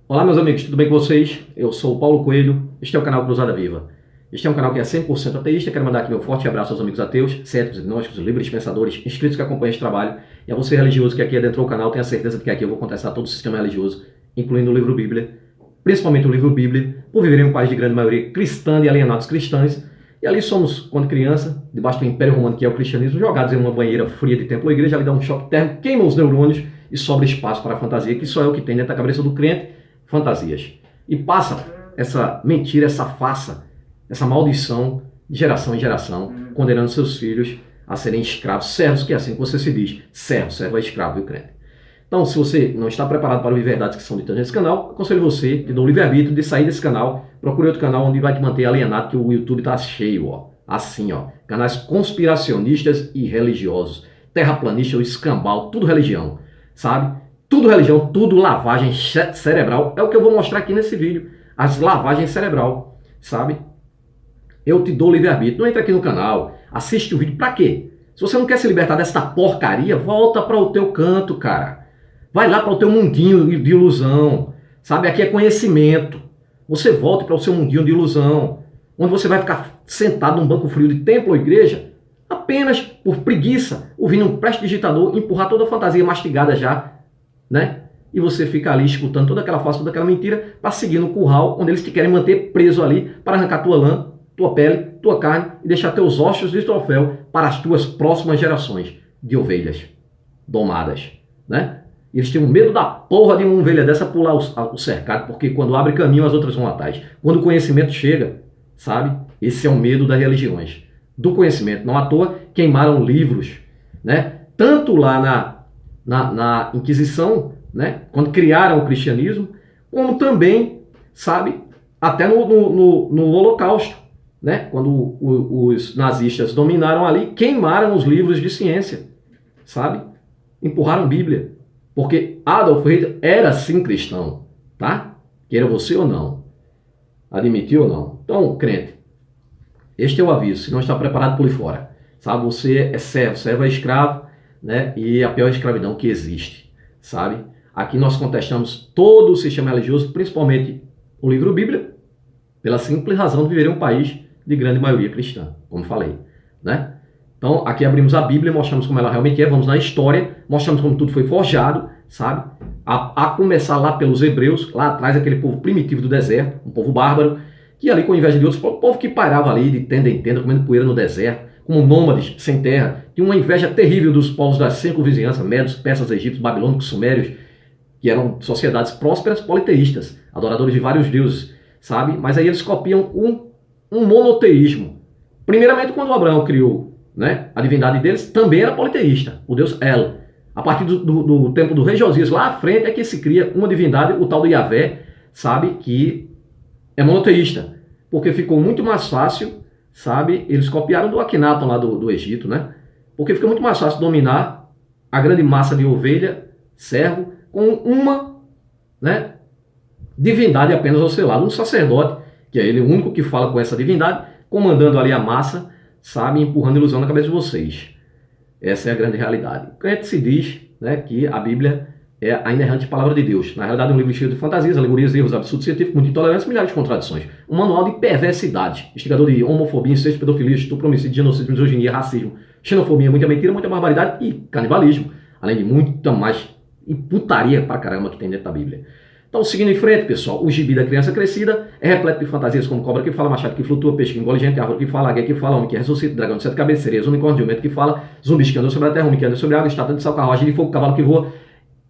Olá, meus amigos, tudo bem com vocês? Eu sou o Paulo Coelho, este é o canal Cruzada Viva. Este é um canal que é 100% ateísta. Quero mandar aqui meu forte abraço aos amigos ateus, céticos, agnósticos, livres pensadores, inscritos que acompanham este trabalho, e a você religioso que aqui adentrou o canal. Tenha certeza de que aqui eu vou contestar todo o sistema religioso, incluindo o livro Bíblia, principalmente o livro Bíblia, por viver em um país de grande maioria cristã e alienados cristãos. E ali somos, quando criança, debaixo do Império Romano, que é o cristianismo, jogados em uma banheira fria de templo ou igreja. Ali dá um choque térmico, queima os neurônios e sobra espaço para a fantasia, que só é o que tem dentro da cabeça do crente: fantasias. E passa essa mentira, essa farsa, essa maldição de geração em geração, condenando seus filhos a serem escravos, servos, que é assim que você se diz: servo é escravo, viu, crente? Então, se você não está preparado para ouvir verdades que são ditas nesse canal, aconselho você, te dou o livre-arbítrio de sair desse canal, procure outro canal onde vai te manter alienado, que o YouTube está cheio, ó. Assim, ó. Canais conspiracionistas e religiosos. Terraplanista, o escambau, tudo religião, sabe? Tudo religião, tudo lavagem cerebral. É o que eu vou mostrar aqui nesse vídeo. As lavagens cerebral, sabe? Eu te dou livre-arbítrio. Não entra aqui no canal, assiste o vídeo. Pra quê? Se você não quer se libertar dessa porcaria, volta para o teu canto, cara. Vai lá para o teu mundinho de ilusão, sabe? Aqui é conhecimento. Você volta para o seu mundinho de ilusão, onde você vai ficar sentado num banco frio de templo ou igreja, apenas por preguiça, ouvindo um prestidigitador empurrar toda a fantasia mastigada já, né? E você fica ali escutando toda aquela farsa, toda aquela mentira, para seguir no curral, onde eles te querem manter preso ali, para arrancar tua lã, tua pele, tua carne e deixar teus ossos de troféu para as tuas próximas gerações de ovelhas domadas, né? Eles tinham medo da porra de uma ovelha dessa pular o cercado, porque quando abre caminho as outras vão atrás. Quando o conhecimento chega, sabe? Esse é o medo das religiões, do conhecimento. Não à toa queimaram livros, né? Tanto lá na Inquisição, né? Quando criaram o cristianismo, como também, sabe? Até no Holocausto, né? Quando os nazistas dominaram ali, queimaram os livros de ciência, sabe? Empurraram Bíblia. Porque Adolf Hitler era sim cristão, tá? Queira você ou não. Admitiu ou não. Então, crente, este é o aviso. Se não está preparado, pule fora. Sabe? Você é servo é escravo, né? E a pior escravidão que existe, sabe? Aqui nós contestamos todo o sistema religioso, principalmente o livro Bíblia, pela simples razão de viver em um país de grande maioria cristã, como falei, né? Então, aqui abrimos a Bíblia, mostramos como ela realmente é, vamos na história, mostramos como tudo foi forjado, sabe? A começar lá pelos hebreus, lá atrás, aquele povo primitivo do deserto, um povo bárbaro, que ali, com inveja de outros, o povo que pairava ali de tenda em tenda, comendo poeira no deserto, como nômades, sem terra, tinha uma inveja terrível dos povos das cinco vizinhanças, medos, persas, egípcios, babilônicos, sumérios, que eram sociedades prósperas, politeístas, adoradores de vários deuses, sabe? Mas aí eles copiam um monoteísmo. Primeiramente, quando Abraão criou, né, a divindade deles, também era politeísta, o deus El. A partir do tempo do rei Josias, lá à frente, é que se cria uma divindade, o tal do Yahvé, sabe, que é monoteísta, porque ficou muito mais fácil, sabe, eles copiaram do Akhenaton lá do Egito, né, porque fica muito mais fácil dominar a grande massa de ovelha, servo, com uma, né, divindade apenas ao seu lado, um sacerdote, que é ele o único que fala com essa divindade, comandando ali a massa, sabe, empurrando ilusão na cabeça de vocês. Essa é a grande realidade. O crente se diz, né, que a Bíblia é a inerrante palavra de Deus. Na realidade, é um livro cheio de fantasias, alegorias, erros, absurdos científicos, muita intolerância, milhares de contradições. Um manual de perversidade, instigador de homofobia, incesto, pedofilia, estupro, homicídio, genocídio, misoginia, racismo, xenofobia, muita mentira, muita barbaridade e canibalismo, além de muita mais e putaria pra caramba que tem dentro da Bíblia. Então, seguindo em frente, pessoal, o gibi da criança crescida é repleto de fantasias como cobra que fala, machado que flutua, peixe que engole gente, árvore que fala, águia que fala, homem que ressuscita, dragão de sete cabeças, sereias, unicórnio, jumento que fala, zumbis que andam sobre a terra, homem que anda sobre a água, estátua de sal, carruagem de fogo, cavalo que voa,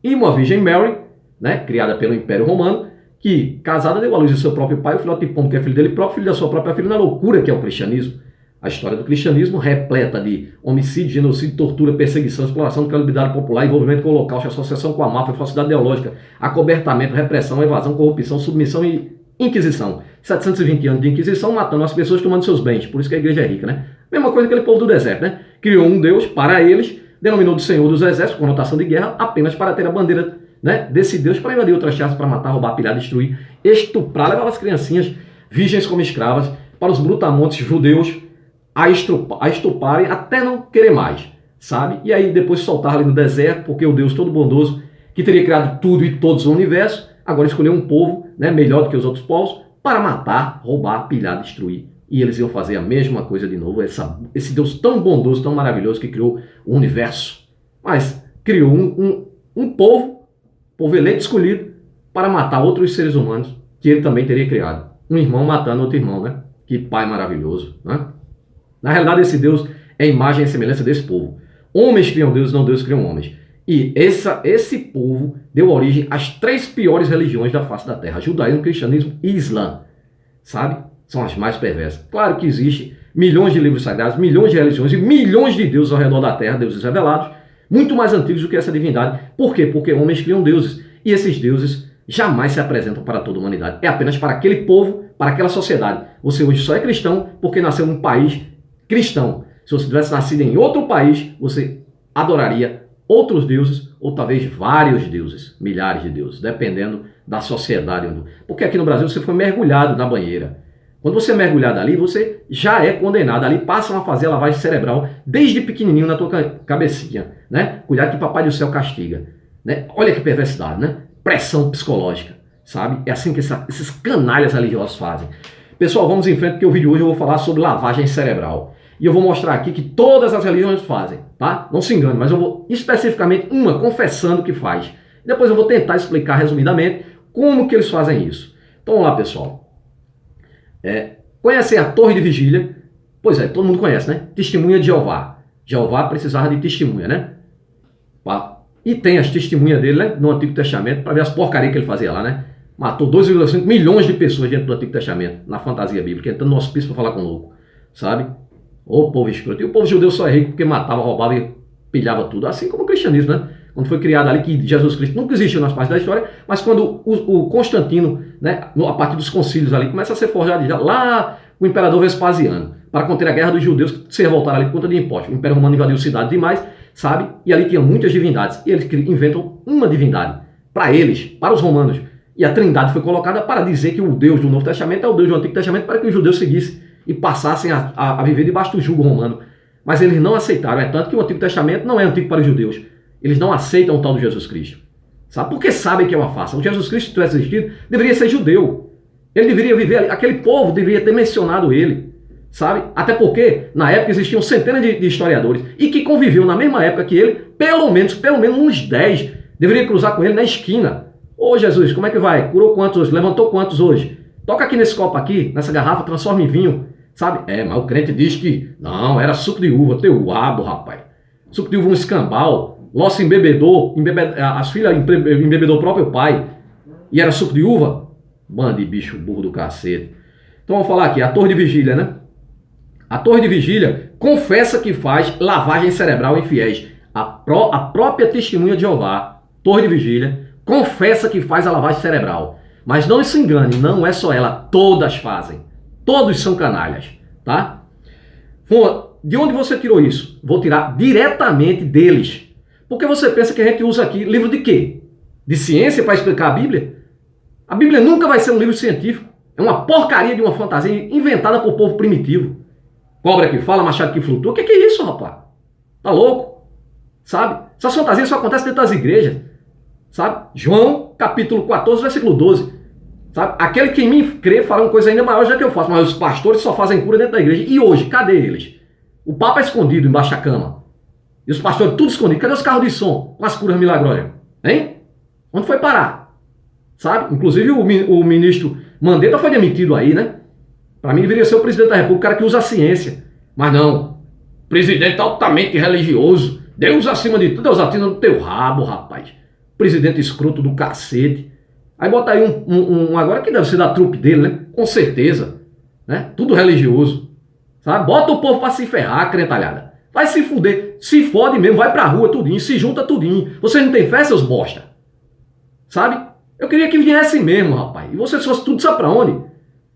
e uma virgem Mary, né, criada pelo Império Romano, que, casada, deu à luz do seu próprio pai, o filhote de pombo que é filho dele próprio, filho da sua própria filha, na loucura que é o cristianismo. A história do cristianismo repleta de homicídio, genocídio, tortura, perseguição, exploração de calamidade popular, envolvimento com o holocausto, associação com a máfia, falsidade ideológica, acobertamento, repressão, evasão, corrupção, submissão e inquisição. 720 anos de inquisição matando as pessoas, tomando seus bens. Por isso que a igreja é rica, né? Mesma coisa que aquele povo do deserto, né? Criou um Deus para eles, denominou de Senhor dos Exércitos, conotação de guerra, apenas para ter a bandeira, né, desse Deus, para invadir outras terras, para matar, roubar, pilhar, destruir, estuprar, levar as criancinhas virgens como escravas para os brutamontes judeus a estuparem até não querer mais, sabe? E aí depois soltar ali no deserto, porque o Deus todo bondoso, que teria criado tudo e todos o universo, agora escolheu um povo, né, melhor do que os outros povos para matar, roubar, pilhar, destruir. E eles iam fazer a mesma coisa de novo. Esse Deus tão bondoso, tão maravilhoso que criou o universo. Mas criou um povo eleito, escolhido, para matar outros seres humanos que ele também teria criado. Um irmão matando outro irmão, né? Que pai maravilhoso, né? Na realidade, esse Deus é a imagem e semelhança desse povo. Homens criam deuses, não deuses criam homens. E esse povo deu origem às 3 piores religiões da face da terra: judaísmo, cristianismo e islã. Sabe? São as mais perversas. Claro que existe milhões de livros sagrados, milhões de religiões e milhões de deuses ao redor da terra, deuses revelados, muito mais antigos do que essa divindade. Por quê? Porque homens criam deuses. E esses deuses jamais se apresentam para toda a humanidade. É apenas para aquele povo, para aquela sociedade. Você hoje só é cristão porque nasceu num país cristão. Se você tivesse nascido em outro país, você adoraria outros deuses, ou talvez vários deuses, milhares de deuses, dependendo da sociedade. Porque aqui no Brasil você foi mergulhado na banheira. Quando você é mergulhado ali, você já é condenado. Ali passam a fazer a lavagem cerebral desde pequenininho na tua cabecinha, né? Cuidado que papai do céu castiga, né? Olha que perversidade, né? Pressão psicológica, sabe? É assim que esses canalhas religiosos fazem. Pessoal, vamos em frente, porque o vídeo de hoje eu vou falar sobre lavagem cerebral. E eu vou mostrar aqui que todas as religiões fazem, tá? Não se engane, mas eu vou especificamente uma confessando que faz. Depois eu vou tentar explicar resumidamente como que eles fazem isso. Então vamos lá, pessoal. Conhecem a Torre de Vigília? Pois é, todo mundo conhece, né? Testemunha de Jeová. Jeová precisava de testemunha, né? E tem as testemunhas dele, né? No Antigo Testamento, para ver as porcarias que ele fazia lá, né? Matou 2,5 milhões de pessoas dentro do Antigo Testamento, na fantasia bíblica, entrando no hospício para falar com o louco, sabe? O povo escroto. E o povo judeu só é rico porque matava, roubava e pilhava tudo. Assim como o cristianismo, né? Quando foi criado ali, que Jesus Cristo nunca existiu nas partes da história, mas quando o Constantino, né, a partir dos concílios ali, começa a ser forjado lá o imperador Vespasiano, para conter a guerra dos judeus que se revoltaram ali por conta de impostos. O Império Romano invadiu cidades demais, sabe? E ali tinha muitas divindades. E eles inventam uma divindade para eles, para os romanos. E a Trindade foi colocada para dizer que o Deus do Novo Testamento é o Deus do Antigo Testamento, para que os judeus seguissem e passassem a viver debaixo do jugo romano. Mas eles não aceitaram. É tanto que o Antigo Testamento não é antigo para os judeus. Eles não aceitam o tal do Jesus Cristo. Sabe? Porque sabem que é uma farsa. O Jesus Cristo, se tivesse existido, deveria ser judeu. Ele deveria viver ali. Aquele povo deveria ter mencionado ele. Sabe? Até porque, na época, existiam centenas de historiadores e que conviveu na mesma época que ele, pelo menos uns 10 deveria cruzar com ele na esquina. Ô Jesus, como é que vai? Curou quantos hoje? Levantou quantos hoje? Toca aqui nesse copo aqui, nessa garrafa, transforma em vinho. Sabe? Mas o crente diz que não, era suco de uva, teu abo, rapaz. Suco de uva, um escambau. Lossa embebedou, as filhas embebedou o próprio pai. E era suco de uva? Bando de bicho burro do cacete. Então vamos falar aqui, a Torre de Vigília, né? A Torre de Vigília confessa que faz lavagem cerebral em fiéis. A própria testemunha de Jeová, Torre de Vigília, confessa que faz a lavagem cerebral. Mas não se engane, não é só ela, todas fazem. Todos são canalhas, tá? De onde você tirou isso? Vou tirar diretamente deles. Porque você pensa que a gente usa aqui livro de quê? De ciência para explicar a Bíblia? A Bíblia nunca vai ser um livro científico. É uma porcaria de uma fantasia inventada por povo primitivo. Cobra que fala, machado que flutua. O que é isso, rapaz? Tá louco? Sabe? Essas fantasias só acontecem dentro das igrejas. Sabe? João, capítulo 14, versículo 12. Sabe? Aquele que em mim crê fará uma coisa ainda maior já que eu faço. Mas os pastores só fazem cura dentro da igreja. E hoje, cadê eles? O Papa é escondido embaixo da cama. E os pastores tudo escondidos. Cadê os carros de som com as curas milagrosas? Hein? Onde foi parar? Sabe? Inclusive o ministro Mandetta foi demitido aí, né? Para mim deveria ser o presidente da República, o cara que usa a ciência. Mas não. Presidente altamente religioso. Deus acima de tudo. Deus acima do teu rabo, rapaz. Presidente escroto do cacete. Aí bota aí um agora que deve ser da trupe dele, né? Com certeza. Né? Tudo religioso. Sabe? Bota o povo pra se ferrar, crentalhada. Vai se fuder. Se fode mesmo, vai pra rua tudinho, se junta tudinho. Vocês não tem fé, seus bosta? Sabe? Eu queria que viesse mesmo, rapaz. E vocês fossem tudo, sabe pra onde?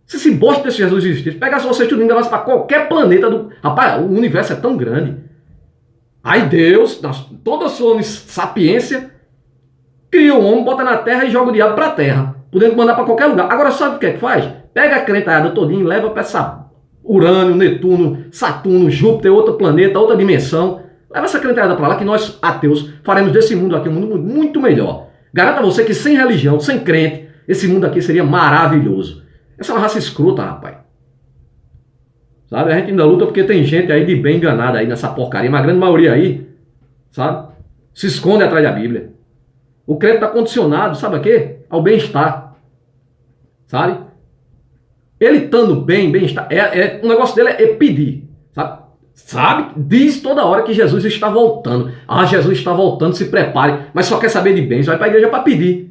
Se esse bosta desse Jesus existisse, pegasse vocês tudo e levasse pra qualquer planeta do... Rapaz, o universo é tão grande. Aí Deus, toda a sua sapiência, cria o homem, bota na terra e joga o diabo pra terra. Podendo mandar pra qualquer lugar. Agora sabe o que é que faz? Pega a crentalhada todinha e leva pra essa Urânio, Netuno, Saturno, Júpiter, outro planeta, outra dimensão. Leva essa crentalhada pra lá que nós, ateus, faremos desse mundo aqui um mundo muito melhor. Garanto a você que sem religião, sem crente, esse mundo aqui seria maravilhoso. Essa é uma raça escrota, rapaz. Sabe? A gente ainda luta porque tem gente aí de bem enganada aí nessa porcaria, mas a grande maioria aí, sabe? Se esconde atrás da Bíblia. O crente está condicionado, sabe a quê? Ao bem-estar. Sabe? Ele estando bem, bem-estar, o negócio dele é pedir. Sabe? Diz toda hora que Jesus está voltando. Ah, Jesus está voltando, se prepare. Mas só quer saber de bens, vai para a igreja para pedir.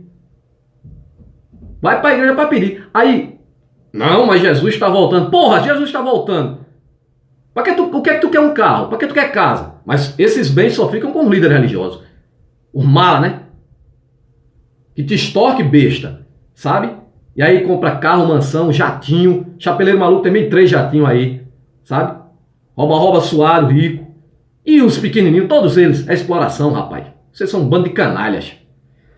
Vai para a igreja para pedir. Aí, não, mas Jesus está voltando. Porra, Jesus está voltando. Para que o que é que tu quer um carro? Para que tu quer casa? Mas esses bens só ficam com os líderes religiosos. Os mala, né? Que te extorque besta, sabe? E aí compra carro, mansão, jatinho. Chapeleiro maluco tem meio 3 jatinhos aí, sabe? Rouba suado, rico. E os pequenininhos, todos eles, é exploração, rapaz. Vocês são um bando de canalhas.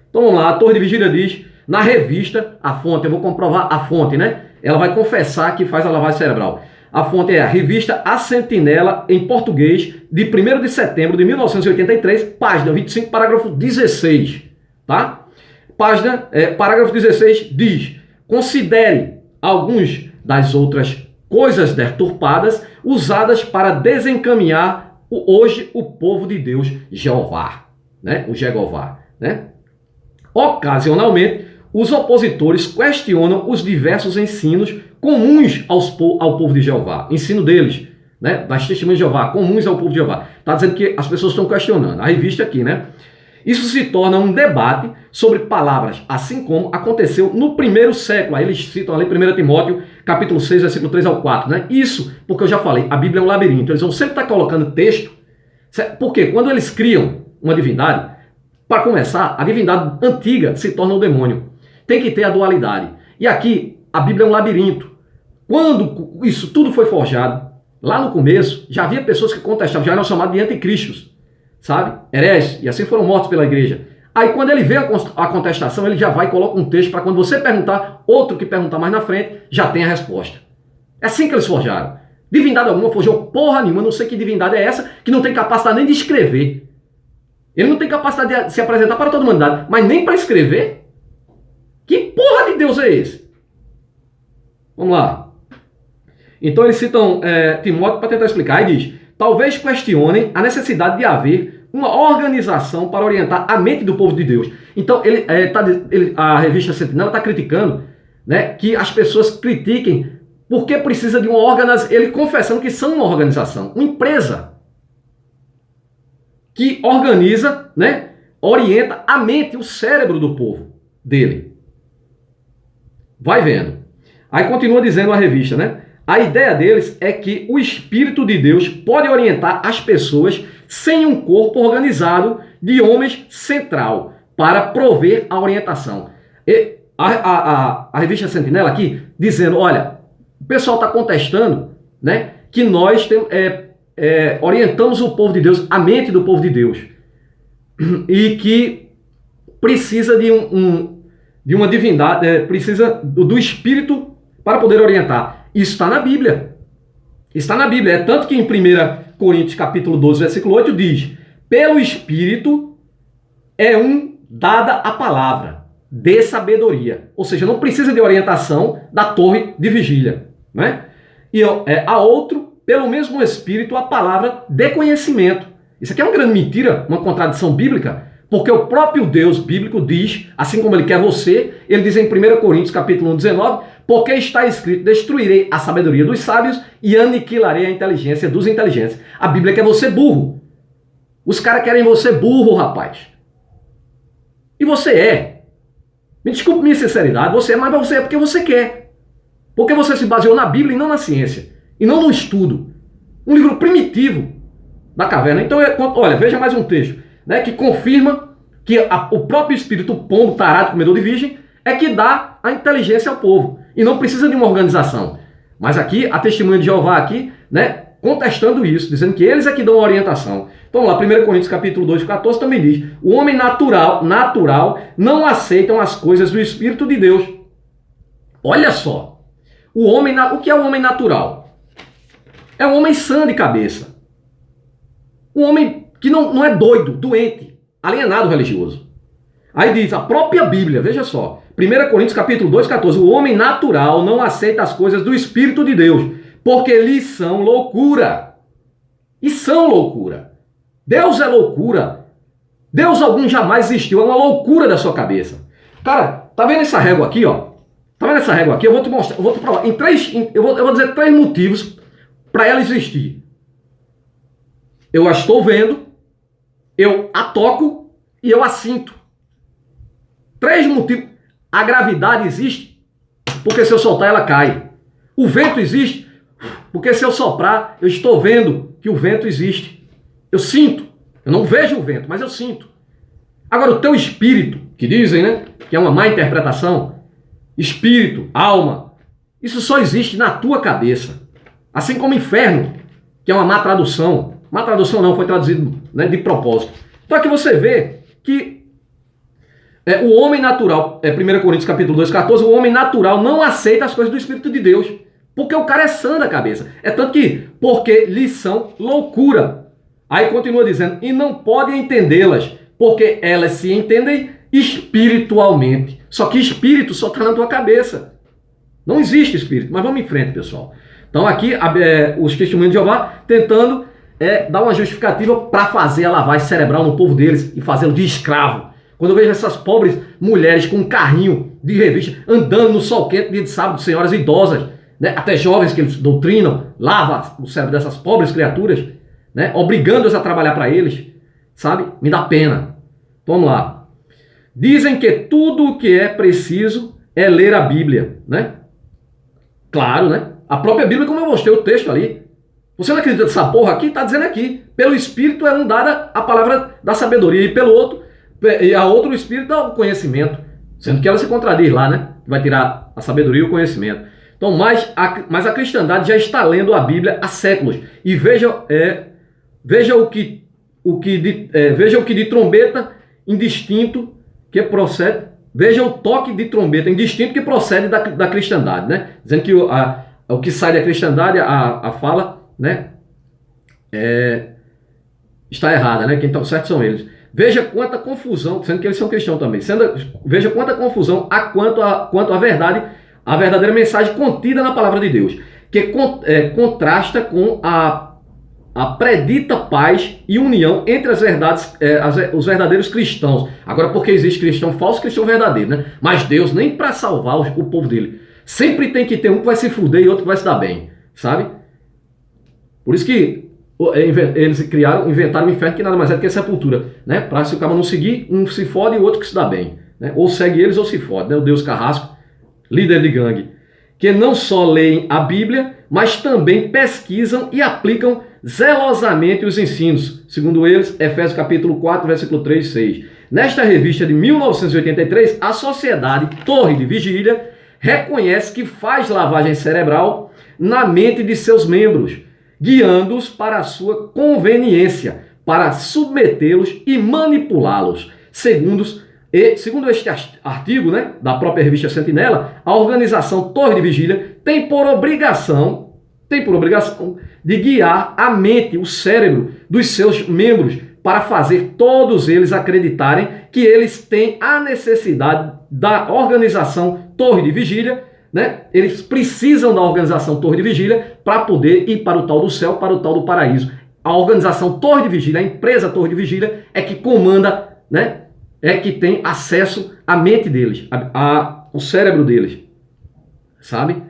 Então vamos lá, a Torre de Vigília diz, na revista, a fonte, eu vou comprovar a fonte, né? Ela vai confessar que faz a lavagem cerebral. A fonte é a revista A Sentinela, em português, de 1º de setembro de 1983, página 25, parágrafo 16, tá? Parágrafo 16 diz, considere alguns das outras coisas deturpadas usadas para desencaminhar hoje o povo de Deus, Jeová, né? O Jeová, né? Ocasionalmente, os opositores questionam os diversos ensinos comuns ao povo de Jeová, ensino deles, né? Das testemunhas de Jeová, comuns ao povo de Jeová. Está dizendo que as pessoas estão questionando. A revista aqui, né? Isso se torna um debate sobre palavras, assim como aconteceu no primeiro século. Aí eles citam ali 1 Timóteo, capítulo 6, versículo 3 ao 4, né? Isso, porque eu já falei, a Bíblia é um labirinto. Eles vão sempre estar colocando texto. Porque quando eles criam uma divindade, para começar, a divindade antiga se torna um demônio. Tem que ter a dualidade. E aqui, a Bíblia é um labirinto. Quando isso tudo foi forjado, lá no começo, já havia pessoas que contestavam, já eram chamados de anticristos. Sabe? Hereges, e assim foram mortos pela igreja. Aí quando ele vê a contestação, ele já vai e coloca um texto para quando você perguntar, outro que perguntar mais na frente, já tem a resposta. É assim que eles forjaram. Divindade alguma forjou porra nenhuma, não sei que divindade é essa, que não tem capacidade nem de escrever. Ele não tem capacidade de se apresentar para toda a humanidade, mas nem para escrever? Que porra de Deus é esse? Vamos lá. Então eles citam Timóteo para tentar explicar. Aí diz, talvez questionem a necessidade de haver uma organização para orientar a mente do povo de Deus. Então, a revista Sentinela está criticando, né, que as pessoas critiquem porque precisa de uma organização. Ele confessando que são uma organização, uma empresa que organiza, né, orienta a mente, o cérebro do povo dele. Vai vendo. Aí continua dizendo a revista, né? A ideia deles é que o Espírito de Deus pode orientar as pessoas sem um corpo organizado de homens central para prover a orientação. E a revista Sentinela aqui dizendo, olha, o pessoal está contestando, né, que nós orientamos o povo de Deus, a mente do povo de Deus, e que precisa de uma divindade, precisa do Espírito para poder orientar. Isso está na Bíblia. Está na Bíblia. É tanto que em 1 Coríntios capítulo 12, versículo 8 diz, pelo Espírito dada a palavra de sabedoria. Ou seja, não precisa de orientação da torre de vigília, né? E a outro, pelo mesmo Espírito, a palavra de conhecimento. Isso aqui é uma grande mentira, uma contradição bíblica, porque o próprio Deus bíblico diz, assim como ele quer você, ele diz em 1 Coríntios capítulo 1, 19, porque está escrito, destruirei a sabedoria dos sábios e aniquilarei a inteligência dos inteligentes. A Bíblia quer você burro. Os caras querem você burro, rapaz. E você é. Me desculpe minha sinceridade, você é, mas você é porque você quer. Porque você se baseou na Bíblia e não na ciência. E não no estudo. Um livro primitivo da caverna. Então, olha, veja mais um texto, né, que confirma que o próprio espírito pombo, tarado, comedor de virgem, é que dá a inteligência ao povo. E não precisa de uma organização. Mas aqui, a testemunha de Jeová aqui, né, contestando isso, dizendo que eles é que dão a orientação. Então lá, 1 Coríntios capítulo 2, 14 também diz, o homem natural não aceitam as coisas do Espírito de Deus. Olha só, o que é o homem natural? É um homem sã de cabeça. Um homem que não é doido, doente, alienado religioso. Aí diz, a própria Bíblia, veja só, 1 Coríntios capítulo 2, 14. O homem natural não aceita as coisas do Espírito de Deus, porque lhes são loucura. E são loucura. Deus é loucura. Deus algum jamais existiu. É uma loucura da sua cabeça. Cara, tá vendo essa régua aqui, ó? Tá vendo essa régua aqui? Eu vou te mostrar, eu vou te provar. Eu vou dizer 3 motivos para ela existir. Eu a estou vendo, eu a toco e eu a sinto. 3 motivos. A gravidade existe porque se eu soltar ela cai. O vento existe porque se eu soprar eu estou vendo que o vento existe. Eu sinto. Eu não vejo o vento, mas eu sinto. Agora o teu espírito, que dizem, né, que é uma má interpretação, espírito, alma, isso só existe na tua cabeça. Assim como inferno, que é uma má tradução. Má tradução não, foi traduzido, né, de propósito. Então aqui você vê que o homem natural, 1 Coríntios capítulo 2, 14, o homem natural não aceita as coisas do Espírito de Deus, porque o cara é sã da cabeça. É tanto que, porque lhes são loucura. Aí continua dizendo, e não podem entendê-las, porque elas se entendem espiritualmente. Só que espírito só está na tua cabeça. Não existe espírito, mas vamos em frente, pessoal. Então aqui os testemunhos de Jeová tentando dar uma justificativa para fazer a lavagem cerebral no povo deles e fazê-lo de escravo. Quando eu vejo essas pobres mulheres com um carrinho de revista andando no sol quente dia de sábado, senhoras idosas, né, até jovens que eles doutrinam, lava o cérebro dessas pobres criaturas, né, obrigando-as a trabalhar para eles, sabe? Me dá pena. Vamos lá. Dizem que tudo o que é preciso é ler a Bíblia, né? Claro, né? A própria Bíblia, como eu mostrei o texto ali. Você não acredita nessa porra aqui? Está dizendo aqui. Pelo Espírito é dada a palavra da sabedoria e pelo outro, e a outro Espírito dá o conhecimento. Sendo que ela se contradiz lá, né? Vai tirar a sabedoria e o conhecimento. Então, mas a cristandade já está lendo a Bíblia há séculos. E veja o que de trombeta indistinto que procede. Veja o toque de trombeta indistinto que procede da cristandade, né? Dizendo que o que sai da cristandade, a fala, né? Está errada, né? Quem está certo são eles. Veja quanta confusão, sendo que eles são cristãos também. Veja quanta confusão quanto à verdade, a verdadeira mensagem contida na palavra de Deus, que contrasta com a predita paz e união entre as verdades, os verdadeiros cristãos. Agora, porque existe cristão falso e cristão verdadeiro, né? Mas Deus, nem para salvar o povo dele, sempre tem que ter um que vai se fuder e outro que vai se dar bem, sabe? Por isso que eles inventaram o inferno, que nada mais é do que a sepultura, né? Para se o cara não seguir, um se fode e o outro que se dá bem, né? Ou segue eles ou se fode, né? O Deus Carrasco, líder de gangue, que não só leem a Bíblia, mas também pesquisam e aplicam zelosamente os ensinos, segundo eles, Efésios capítulo 4, versículo 3 e 6. Nesta revista de 1983, a Sociedade Torre de Vigília reconhece que faz lavagem cerebral na mente de seus membros, guiando-os para a sua conveniência, para submetê-los e manipulá-los. Segundo este artigo, né, da própria revista Sentinela, a organização Torre de Vigília tem por obrigação de guiar a mente, o cérebro dos seus membros, para fazer todos eles acreditarem que eles têm a necessidade da organização Torre de Vigília, né? Eles precisam da organização Torre de Vigília para poder ir para o tal do céu, para o tal do paraíso. A organização Torre de Vigília, a empresa Torre de Vigília, é que comanda, né? É que tem acesso à mente deles, ao cérebro deles, sabe?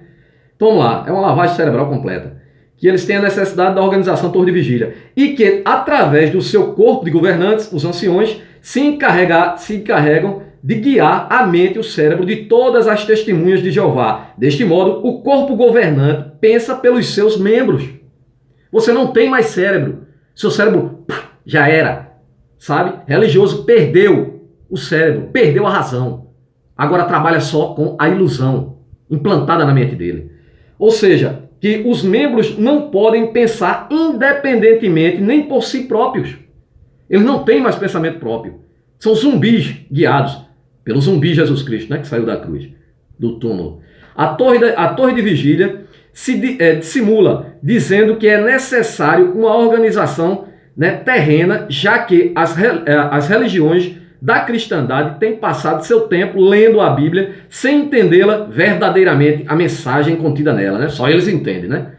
Então vamos lá, é uma lavagem cerebral completa. Que eles têm a necessidade da organização Torre de Vigília e que, através do seu corpo de governantes, os anciões, se encarregam de guiar a mente e o cérebro de todas as testemunhas de Jeová. Deste modo, o corpo governante pensa pelos seus membros. Você não tem mais cérebro. Seu cérebro já era, sabe? Religioso perdeu o cérebro, perdeu a razão. Agora trabalha só com a ilusão implantada na mente dele. Ou seja, que os membros não podem pensar independentemente nem por si próprios. Eles não têm mais pensamento próprio. São zumbis guiados pelo zumbi Jesus Cristo, né, que saiu da cruz, do túmulo. A torre de vigília se dissimula, dizendo que é necessário uma organização, né, terrena, já que as religiões da cristandade tem passado seu tempo lendo a Bíblia sem entendê-la verdadeiramente, a mensagem contida nela, né? Só eles entendem, né?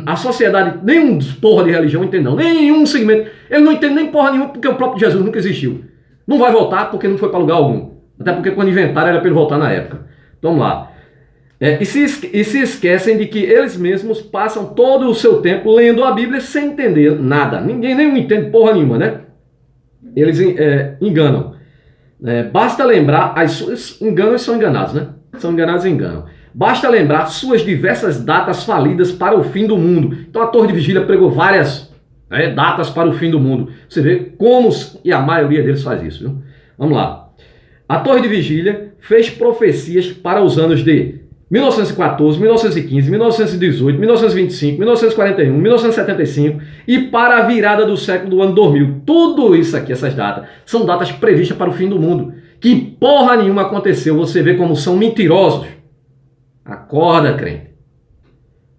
A sociedade, nenhum porra de religião entende não, nenhum segmento, ele não entende nem porra nenhuma porque o próprio Jesus nunca existiu. Não vai voltar porque não foi para lugar algum. Até porque quando inventaram era para ele voltar na época. Então, vamos lá. E se esquecem de que eles mesmos passam todo o seu tempo lendo a Bíblia sem entender nada. Ninguém nem entende porra nenhuma, né? Eles enganam. Basta lembrar, enganam e são enganados, né? São enganados e enganam. Basta lembrar suas diversas datas falidas para o fim do mundo. Então a Torre de Vigília pregou várias datas para o fim do mundo. Você vê como, e a maioria deles faz isso, viu? Vamos lá. A Torre de Vigília fez profecias para os anos de 1914, 1915, 1918, 1925, 1941, 1975 e para a virada do século do ano 2000. Tudo isso aqui, essas datas, são datas previstas para o fim do mundo. Que porra nenhuma aconteceu. Você vê como são mentirosos. Acorda, crente.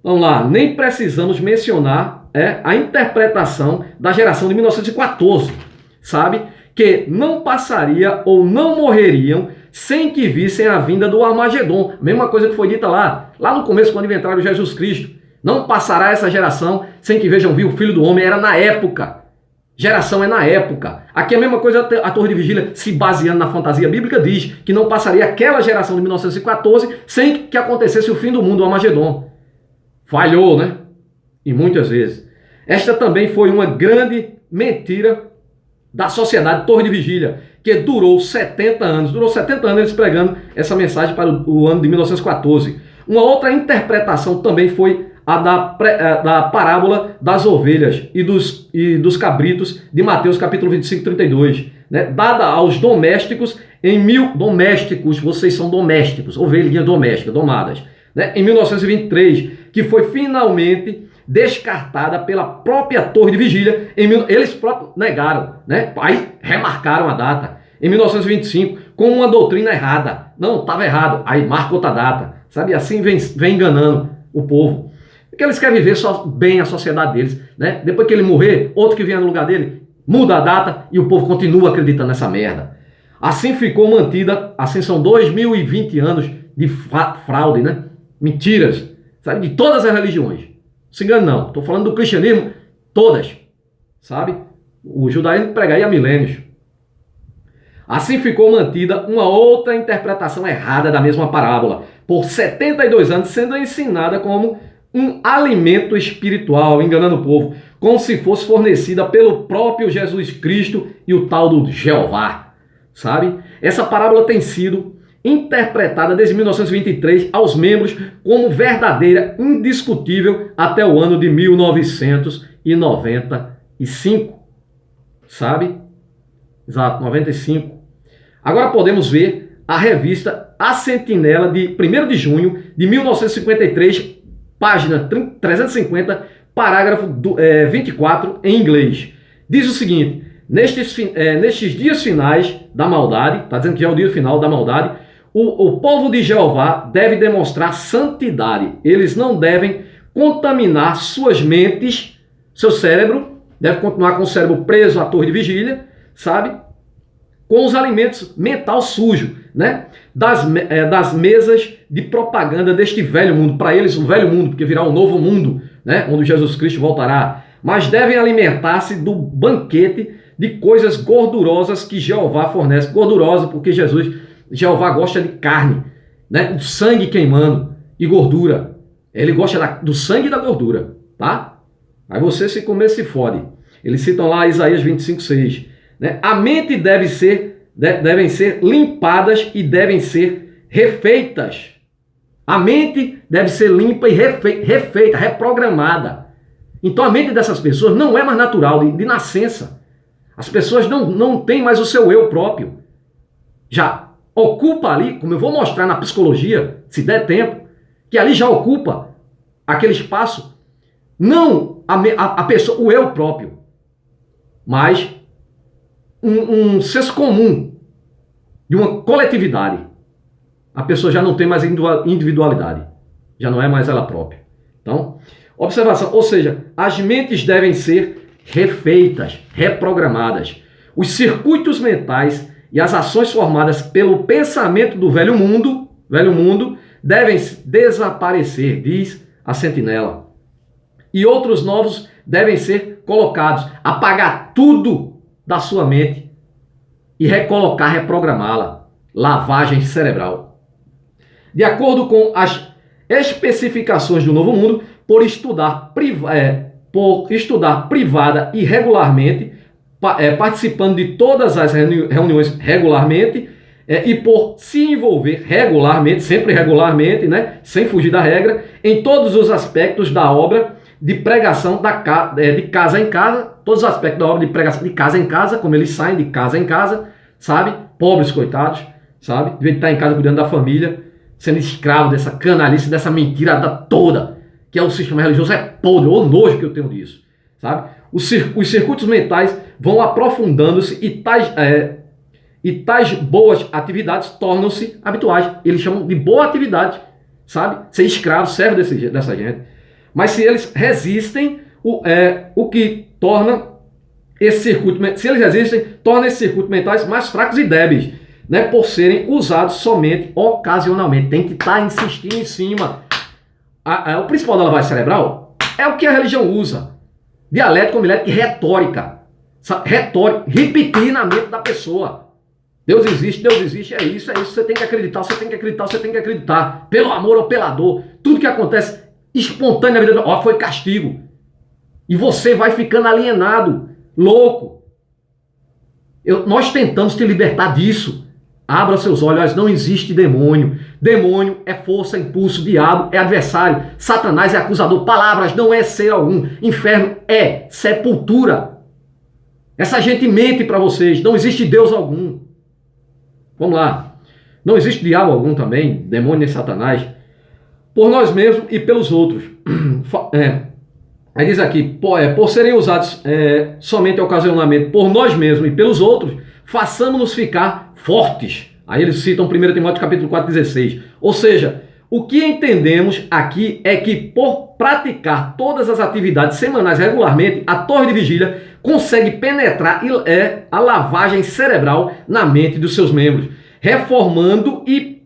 Vamos lá, nem precisamos mencionar a interpretação da geração de 1914, sabe? Que não passaria ou não morreriam sem que vissem a vinda do Armagedon. Mesma coisa que foi dita lá no começo, quando inventaram Jesus Cristo. Não passará essa geração sem que vejam vir o Filho do Homem. Era na época. Geração é na época. Aqui a mesma coisa, a Torre de Vigília, se baseando na fantasia bíblica, diz que não passaria aquela geração de 1914 sem que acontecesse o fim do mundo, o Armagedon. Falhou, né? E muitas vezes. Esta também foi uma grande mentira da sociedade Torre de Vigília, que durou 70 anos. Durou 70 anos eles pregando essa mensagem para o ano de 1914. Uma outra interpretação também foi a da parábola das ovelhas e dos cabritos de Mateus capítulo 25, 32, né? Dada aos domésticos domésticos, vocês são domésticos, ovelhinhas domésticas, domadas, né? Em 1923, que foi finalmente descartada pela própria Torre de Vigília. Eles próprios negaram, né? Aí remarcaram a data. Em 1925, com uma doutrina errada. Não, estava errado. Aí marca outra data. Sabe? Assim vem enganando o povo. Porque eles querem viver só bem a sociedade deles, né? Depois que ele morrer, outro que vier no lugar dele, muda a data e o povo continua acreditando nessa merda. Assim ficou mantida, assim são 2020 anos de fraude, né? Mentiras, sabe? De todas as religiões. Se engane não, estou falando do cristianismo, todas, sabe? O judaísmo prega aí há milênios. Assim ficou mantida uma outra interpretação errada da mesma parábola, por 72 anos sendo ensinada como um alimento espiritual, enganando o povo, como se fosse fornecida pelo próprio Jesus Cristo e o tal do Jeová, sabe? Essa parábola tem sido interpretada desde 1923 aos membros como verdadeira, indiscutível, até o ano de 1995, sabe? Exato, 95. Agora podemos ver a revista A Sentinela de 1º de junho de 1953, página 350, parágrafo 24, em inglês. Diz o seguinte: nestes dias finais da maldade, está dizendo que é o dia final da maldade, o povo de Jeová deve demonstrar santidade. Eles não devem contaminar suas mentes, seu cérebro, deve continuar com o cérebro preso à Torre de Vigília, sabe? Com os alimentos mental sujo, né? Das mesas de propaganda deste velho mundo. Para eles, o velho mundo, porque virá um novo mundo, né? Onde Jesus Cristo voltará. Mas devem alimentar-se do banquete de coisas gordurosas que Jeová fornece. Gordurosa, porque Jeová gosta de carne, né? Do sangue queimando e gordura. Ele gosta do sangue e da gordura, tá? Aí você, se comer, se fode. Eles citam lá Isaías 25:6. Né? A mente devem ser limpadas e devem ser refeitas. A mente deve ser limpa e refeita, reprogramada. Então a mente dessas pessoas não é mais natural, de nascença. As pessoas não têm mais o seu eu próprio. Já ocupa ali, como eu vou mostrar na psicologia, se der tempo, que ali já ocupa aquele espaço, não a pessoa, o eu próprio, mas um senso comum de uma coletividade. A pessoa já não tem mais individualidade, já não é mais ela própria. Então, observação, ou seja, as mentes devem ser refeitas, reprogramadas. Os circuitos mentais e as ações formadas pelo pensamento do velho mundo devem desaparecer, diz a sentinela. E outros novos devem ser colocados. Apagar tudo da sua mente e recolocar, reprogramá-la. Lavagem cerebral. De acordo com as especificações do novo mundo, por estudar privada e regularmente, participando de todas as reuniões regularmente, e por se envolver regularmente, sempre regularmente, né, sem fugir da regra, em todos os aspectos da obra de pregação de casa em casa, todos os aspectos da obra de pregação de casa em casa, como eles saem de casa em casa, sabe? Pobres coitados, sabe? De estar em casa cuidando da família, sendo escravo dessa canalice, dessa mentirada toda, que é o sistema religioso, é podre, o nojo que eu tenho disso, sabe? Os circuitos mentais vão aprofundando-se e tais boas atividades tornam-se habituais. Eles chamam de boa atividade, sabe? Ser escravo, servo dessa gente. Mas se eles resistem, o que torna esse circuito, se eles resistem, torna esses circuitos mentais mais fracos e débeis, né? Por serem usados somente ocasionalmente. Tem que estar insistindo em cima. O principal da lavagem cerebral é o que a religião usa. Dialética, homilética e retórica. Retórica, repetir na mente da pessoa. Deus existe, é isso, você tem que acreditar, você tem que acreditar, você tem que acreditar. Pelo amor ou pela dor. Tudo que acontece espontâneo na vida, foi castigo. E você vai ficando alienado, louco. Nós tentamos te libertar disso. Abra seus olhos, não existe demônio. Demônio é força, impulso, diabo é adversário, Satanás é acusador, palavras não é ser algum, inferno é sepultura. Essa gente mente para vocês, não existe Deus algum. Vamos lá. Não existe diabo algum também, demônio nem Satanás. Por nós mesmos e pelos outros. Aí diz aqui, por serem usados somente ocasionalmente por nós mesmos e pelos outros, façamos-nos ficar fortes. Aí eles citam 1 Timóteo capítulo 4,16. Ou seja, o que entendemos aqui é que por praticar todas as atividades semanais regularmente, a torre de vigília consegue penetrar a lavagem cerebral na mente dos seus membros, reformando e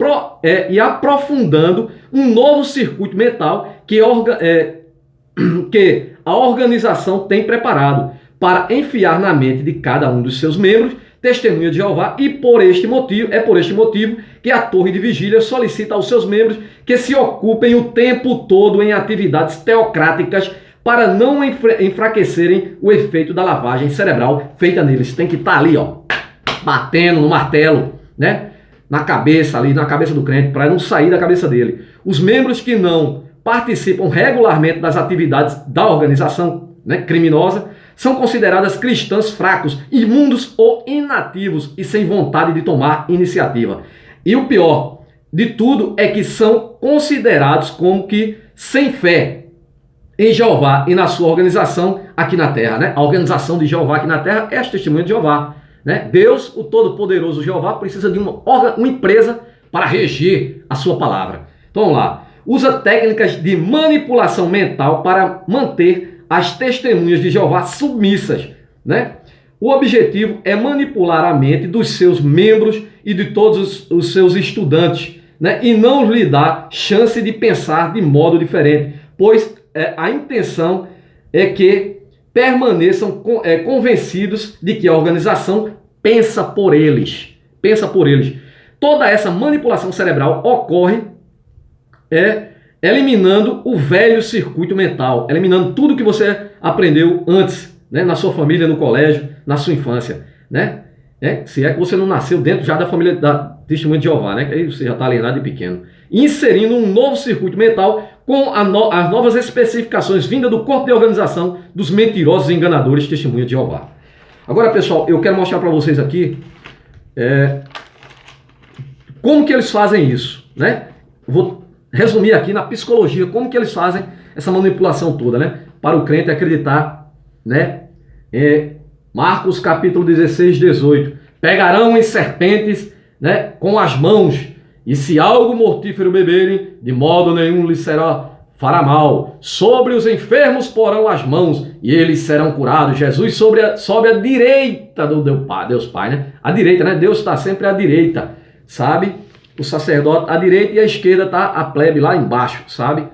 aprofundando um novo circuito mental que a organização tem preparado para enfiar na mente de cada um dos seus membros testemunha de Jeová, e por este motivo que a torre de vigília solicita aos seus membros que se ocupem o tempo todo em atividades teocráticas para não enfraquecerem o efeito da lavagem cerebral feita neles. Tem que estar ali, batendo no martelo, né? Na cabeça do crente, para não sair da cabeça dele. Os membros que não participam regularmente das atividades da organização, né, criminosa, são consideradas cristãos fracos, imundos ou inativos e sem vontade de tomar iniciativa. E o pior de tudo é que são considerados como que sem fé em Jeová e na sua organização aqui na terra, né? A organização de Jeová aqui na terra é as testemunhas de Jeová, né? Deus, o Todo-Poderoso Jeová, precisa de uma empresa para reger a sua palavra. Então vamos lá. Usa técnicas de manipulação mental para manter as testemunhas de Jeová submissas, né? O objetivo é manipular a mente dos seus membros e de todos os seus estudantes, né? E não lhe dar chance de pensar de modo diferente, pois a intenção é que permaneçam convencidos de que a organização pensa por eles. Toda essa manipulação cerebral ocorre eliminando o velho circuito mental, eliminando tudo que você aprendeu antes, né, na sua família, no colégio, na sua infância, né? Se é que você não nasceu dentro já da família da Testemunha de Jeová, né? Que aí você já está alienado de pequeno. Inserindo um novo circuito mental com as novas especificações vindas do corpo de organização dos mentirosos e enganadores Testemunha de Jeová. Agora, pessoal, eu quero mostrar para vocês aqui como que eles fazem isso, né? Vou resumir aqui na psicologia como que eles fazem essa manipulação toda, né? Para o crente acreditar, né? Marcos capítulo 16, 18. Pegarão em serpentes, né, com as mãos, e se algo mortífero beberem, de modo nenhum lhes será fará mal. Sobre os enfermos porão as mãos e eles serão curados. Jesus sobe a direita do Deus Pai, né? A direita, né? Deus está sempre à direita, sabe? O sacerdote à direita e à esquerda está a plebe lá embaixo, sabe?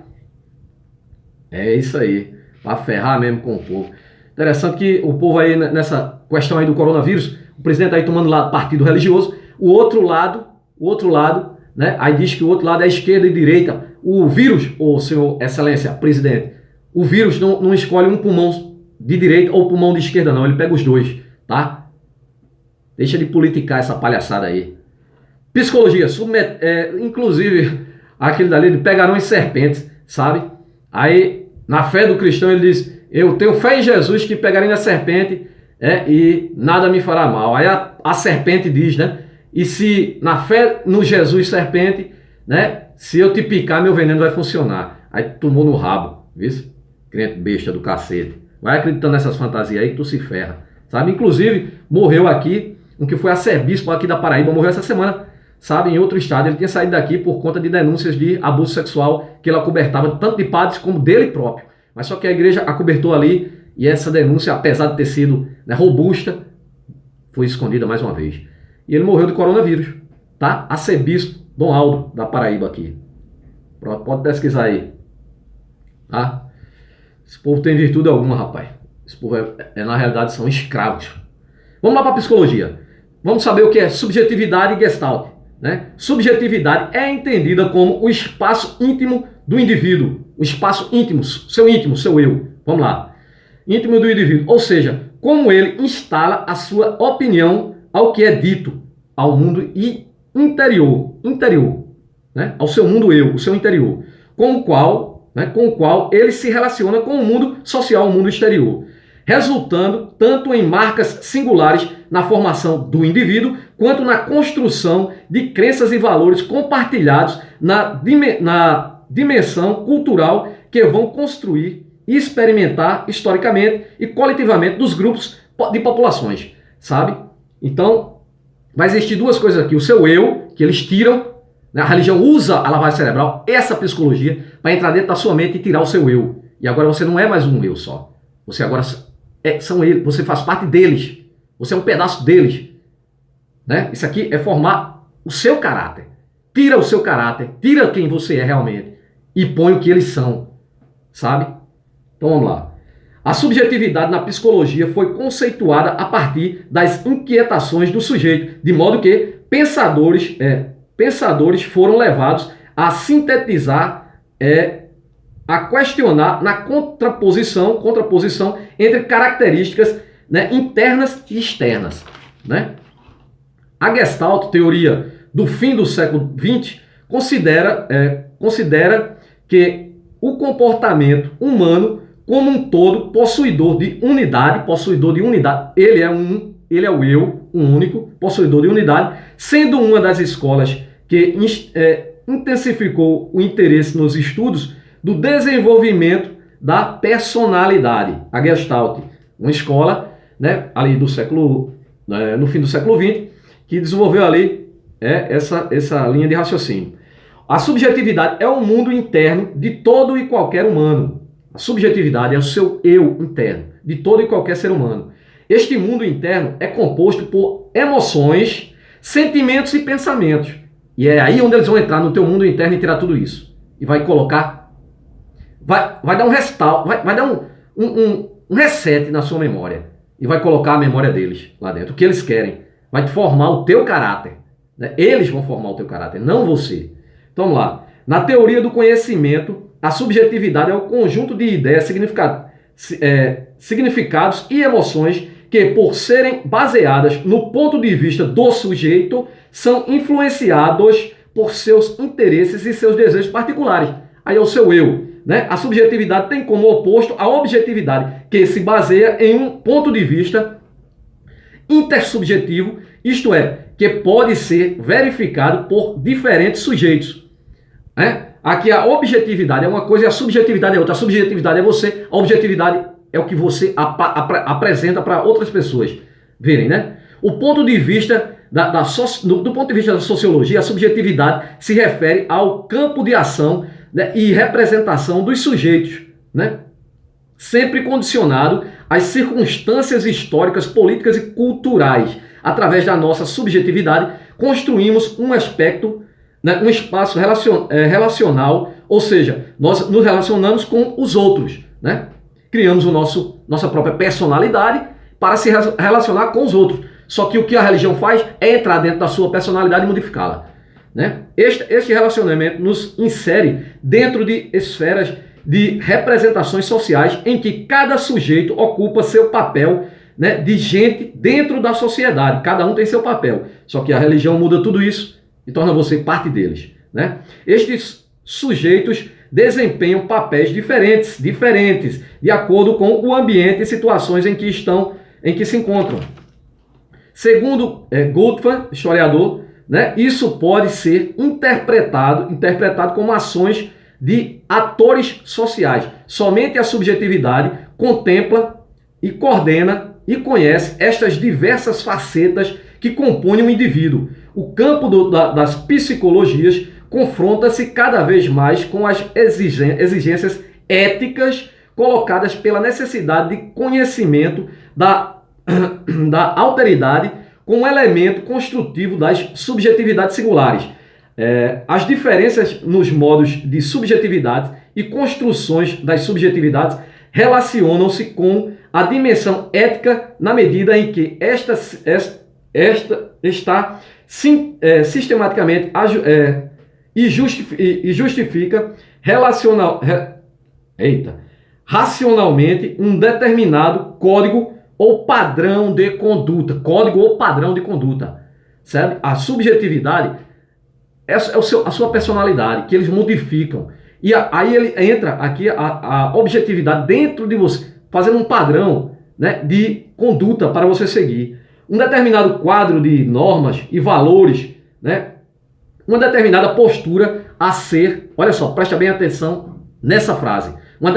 É isso aí, para ferrar mesmo com o povo. Interessante que o povo aí, nessa questão aí do coronavírus, o presidente aí tomando lá partido religioso, o outro lado, né? Aí diz que o outro lado é esquerda e direita. O vírus, ô senhor excelência, presidente, o vírus não escolhe um pulmão de direita ou pulmão de esquerda não, ele pega os dois, tá? Deixa de politicar essa palhaçada aí. Psicologia, inclusive aquele dali de pegarão as serpentes, sabe? Aí, na fé do cristão, ele diz, eu tenho fé em Jesus que pegarei na serpente e nada me fará mal. Aí a serpente diz, né? E se na fé no Jesus serpente, né? Se eu te picar, meu veneno vai funcionar. Aí tomou no rabo, viu? Crente besta do cacete. Vai acreditando nessas fantasias aí que tu se ferra, sabe? Inclusive, morreu aqui, um que foi arcebispo aqui da Paraíba, morreu essa semana, sabe? Em outro estado. Ele tinha saído daqui por conta de denúncias de abuso sexual que ele acobertava tanto de padres como dele próprio. Mas só que a igreja acobertou ali e essa denúncia, apesar de ter sido, né, robusta, foi escondida mais uma vez. E ele morreu de coronavírus, tá? Arcebispo Dom Aldo, da Paraíba aqui. Pode pesquisar aí. Tá? Esse povo tem virtude alguma, rapaz. Esse povo, na realidade, são escravos. Vamos lá para a psicologia. Vamos saber o que é subjetividade e gestalt, né? Subjetividade é entendida como o espaço íntimo do indivíduo. O espaço íntimo, seu eu. Vamos lá. Íntimo do indivíduo. Ou seja, como ele instala a sua opinião ao que é dito, ao mundo interior, né? Ao seu mundo eu, o seu interior, com o qual ele se relaciona com o mundo social, o mundo exterior, resultando tanto em marcas singulares na formação do indivíduo, quanto na construção de crenças e valores compartilhados na dimensão cultural que vão construir e experimentar historicamente e coletivamente dos grupos de populações, sabe? Então, vai existir duas coisas aqui. O seu eu, que eles tiram, né? A religião usa a lavagem cerebral, essa psicologia, para entrar dentro da sua mente e tirar o seu eu. E agora você não é mais um eu só. Você agora são eles, você faz parte deles. Você é um pedaço deles. Né? Isso aqui é formar o seu caráter. Tira o seu caráter, tira quem você é realmente e põe o que eles são. Sabe? Então vamos lá. A subjetividade na psicologia foi conceituada a partir das inquietações do sujeito, de modo que pensadores foram levados a sintetizar, a questionar na contraposição entre características, né, internas e externas. Né? A Gestalt, teoria do fim do século XX, considera que o comportamento humano como um todo, possuidor de unidade, ele é o eu, um único, possuidor de unidade, sendo uma das escolas que intensificou o interesse nos estudos do desenvolvimento da personalidade. A Gestalt, uma escola, né, ali do século, no fim do século XX, que desenvolveu ali essa linha de raciocínio. A subjetividade é o mundo interno de todo e qualquer humano. A subjetividade é o seu eu interno, de todo e qualquer ser humano. Este mundo interno é composto por emoções, sentimentos e pensamentos. E é aí onde eles vão entrar no teu mundo interno e tirar tudo isso. E vai colocar, vai dar um restart, vai dar um reset na sua memória. E vai colocar a memória deles lá dentro, o que eles querem. Vai formar o teu caráter. Né? Eles vão formar o teu caráter, não você. Então vamos lá. Na teoria do conhecimento, a subjetividade é o conjunto de ideias, significados e emoções que, por serem baseadas no ponto de vista do sujeito, são influenciados por seus interesses e seus desejos particulares. Aí é o seu eu. Né? A subjetividade tem como oposto a objetividade, que se baseia em um ponto de vista intersubjetivo, isto é, que pode ser verificado por diferentes sujeitos. Né? Aqui a objetividade é uma coisa e a subjetividade é outra. A subjetividade é você, a objetividade é o que você apresenta para outras pessoas verem, né? O ponto de vista do ponto de vista da sociologia, a subjetividade se refere ao campo de ação né, e representação dos sujeitos, né, sempre condicionado às circunstâncias históricas, políticas e culturais. Através da nossa subjetividade, construímos um aspecto, né, um espaço relacional, ou seja, nós nos relacionamos com os outros, né? Criamos nossa própria personalidade para se relacionar com os outros. Só que o que a religião faz é entrar dentro da sua personalidade e modificá-la, né? Este relacionamento nos insere dentro de esferas de representações sociais em que cada sujeito ocupa seu papel, né, de gente dentro da sociedade. Cada um tem seu papel. Só que a religião muda tudo isso e torna você parte deles, né? Estes sujeitos desempenham papéis diferentes, de acordo com o ambiente e situações em que se encontram. Segundo Goldman, historiador, né, isso pode ser interpretado como ações de atores sociais. Somente a subjetividade contempla e coordena e conhece estas diversas facetas que compõem o indivíduo. O campo das psicologias confronta-se cada vez mais com as exigências éticas colocadas pela necessidade de conhecimento da alteridade como elemento construtivo das subjetividades singulares. As diferenças nos modos de subjetividade e construções das subjetividades relacionam-se com a dimensão ética na medida em que esta está sistematicamente e justifica racionalmente um determinado código ou padrão de conduta. Sabe? A subjetividade é a sua personalidade, que eles modificam. E aí ele entra aqui a objetividade dentro de você, fazendo um padrão, né, de conduta para você seguir. Um determinado quadro de normas e valores, né, uma determinada postura a ser, olha só, presta bem atenção nessa frase, uma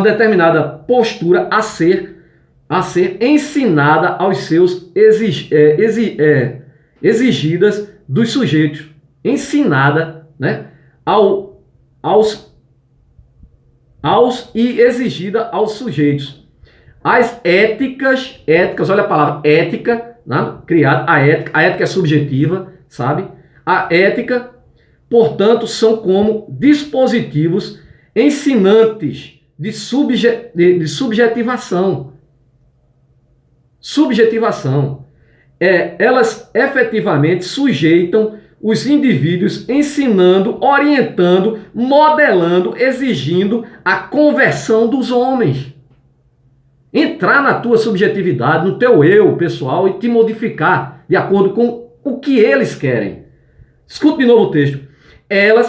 determinada postura a ser ensinada aos seus exigidas dos sujeitos, ensinada, né, aos e exigida aos sujeitos. As éticas, olha a palavra ética, né, criada, a ética é subjetiva, sabe? A ética, portanto, são como dispositivos ensinantes de subjetivação. Elas efetivamente sujeitam os indivíduos, ensinando, orientando, modelando, exigindo a conversão dos homens. Entrar na tua subjetividade, no teu eu pessoal e te modificar de acordo com o que eles querem. Escute de novo o texto.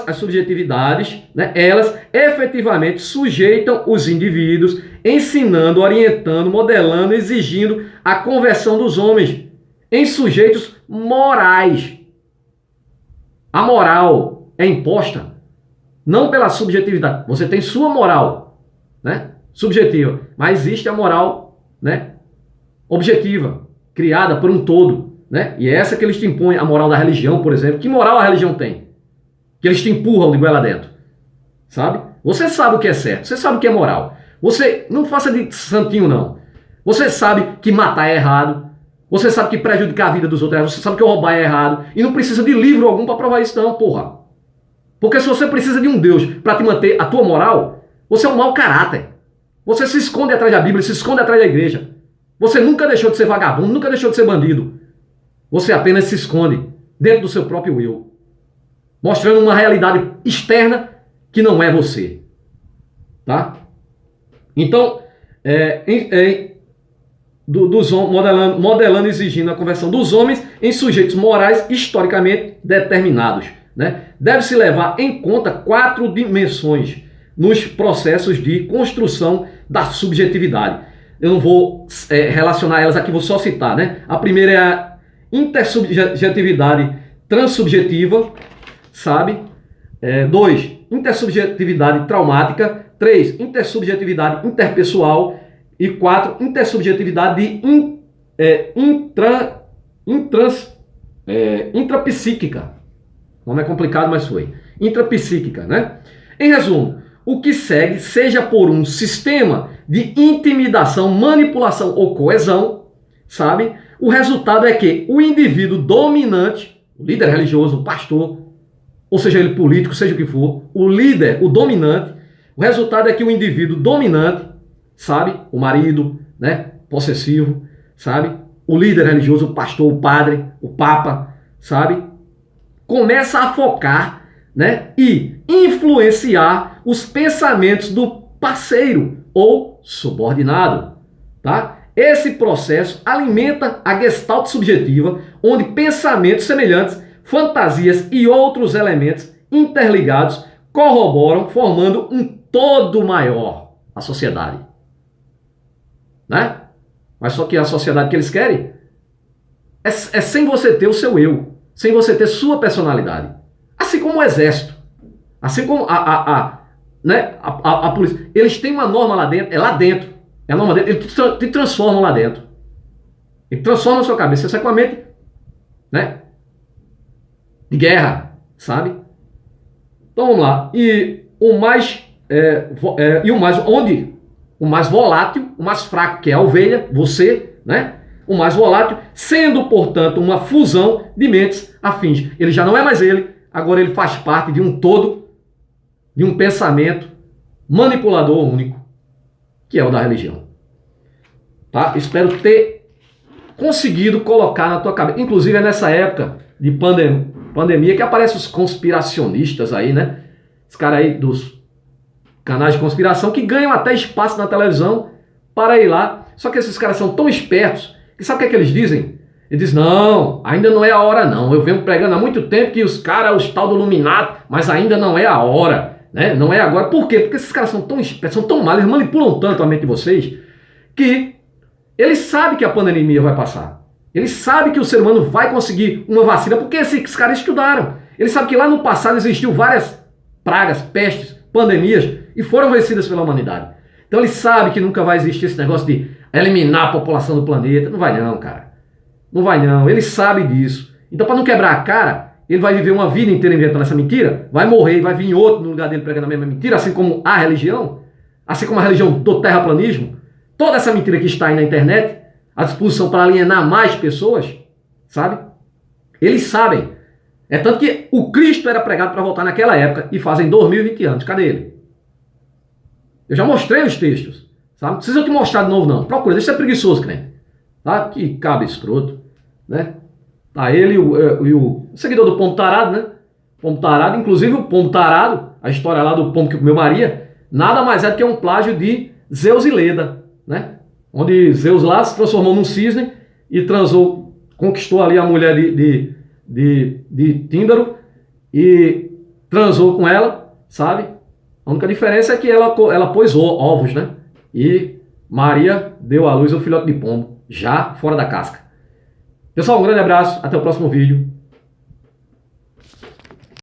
As subjetividades, né, elas efetivamente sujeitam os indivíduos, ensinando, orientando, modelando, exigindo a conversão dos homens em sujeitos morais. A moral é imposta não pela subjetividade. Você tem sua moral, né, subjetiva, mas existe a moral, né, objetiva, criada por um todo, né? E é essa que eles te impõem, a moral da religião, por exemplo. Que moral a religião tem? Que eles te empurram de goela dentro, sabe? Você sabe o que é certo, você sabe o que é moral. Você não faça de santinho, não. Você sabe que matar é errado, você sabe que prejudicar a vida dos outros é errado, você sabe que roubar é errado, e não precisa de livro algum para provar isso não, porra. Porque se você precisa de um Deus para te manter a tua moral, você é um mau caráter. Você se esconde atrás da Bíblia, se esconde atrás da igreja. Você nunca deixou de ser vagabundo, nunca deixou de ser bandido. Você apenas se esconde dentro do seu próprio eu, mostrando uma realidade externa que não é você. Tá? Então, modelando e exigindo a conversão dos homens em sujeitos morais historicamente determinados, né? Deve-se levar em conta 4 dimensões nos processos de construção da subjetividade. Eu não vou relacionar elas aqui, vou só citar, né? A primeira é a intersubjetividade transsubjetiva, sabe? 2, intersubjetividade traumática. 3, intersubjetividade interpessoal. E 4, intersubjetividade intrapsíquica. O nome é complicado, mas foi. Intrapsíquica, né? Em resumo, o que segue, seja por um sistema de intimidação, manipulação ou coesão, sabe? O resultado é que o indivíduo dominante, o líder religioso, o pastor, ou seja ele político, seja o que for, o líder, o dominante, o resultado é que o indivíduo dominante, sabe? O marido, né? Possessivo, sabe? O líder religioso, o pastor, o padre, o papa, sabe? Começa a focar, né? E influenciar os pensamentos do parceiro ou subordinado, tá? Esse processo alimenta a gestalt subjetiva, onde pensamentos semelhantes, fantasias e outros elementos interligados corroboram, formando um todo maior, a sociedade. Né? Mas só que a sociedade que eles querem é sem você ter o seu eu, sem você ter sua personalidade. Assim como o exército, assim como a polícia. Eles têm uma norma lá dentro, é lá dentro. É a norma dentro, eles te transformam lá dentro. Ele transforma a sua cabeça, você sai com a mente, né? De guerra, sabe? Então vamos lá. E o mais o mais volátil, o mais fraco, que é a ovelha, você, né? O mais volátil, sendo, portanto, uma fusão de mentes afins. Ele já não é mais ele, agora ele faz parte de um todo, de um pensamento manipulador único, que é o da religião. Tá? Espero ter conseguido colocar na tua cabeça. Inclusive é nessa época de pandemia que aparecem os conspiracionistas aí, né? Os caras aí dos canais de conspiração que ganham até espaço na televisão para ir lá. Só que esses caras são tão espertos que sabe o que é que eles dizem? Eles dizem, não, ainda não é a hora não. Eu venho pregando há muito tempo que os caras, os tal do Illuminati, mas ainda não é a hora, né? Não é agora. Por quê? Porque esses caras são tão espertos, são tão mal, eles manipulam tanto a mente de vocês que eles sabem que a pandemia vai passar. Eles sabem que o ser humano vai conseguir uma vacina porque esses caras estudaram. Eles sabem que lá no passado existiu várias pragas, pestes, pandemias e foram vencidas pela humanidade. Então eles sabem que nunca vai existir esse negócio de eliminar a população do planeta. Não vai não, cara. Não vai não. Eles sabem disso. Então para não quebrar a cara, ele vai viver uma vida inteira inventando essa mentira, vai morrer e vai vir outro no lugar dele pregando a mesma mentira, assim como a religião, assim como a religião do terraplanismo. Toda essa mentira que está aí na internet, à disposição para alienar mais pessoas, sabe? Eles sabem. É tanto que o Cristo era pregado para voltar naquela época e fazem 2020 anos. Cadê ele? Eu já mostrei os textos, sabe? Não precisa eu te mostrar de novo, não. Procura, deixa ser preguiçoso, crente. Tá? Que cabe escroto, né? Tá ele e o seguidor do pombo tarado, né? Pombo tarado, inclusive o pombo tarado, a história lá do pombo que comeu Maria, nada mais é do que um plágio de Zeus e Leda, né? Onde Zeus lá se transformou num cisne e transou, conquistou ali a mulher de Tíndaro e transou com ela, sabe? A única diferença é que ela pôs ovos, né? E Maria deu à luz o filhote de pombo, já fora da casca. Pessoal, um grande abraço, até o próximo vídeo.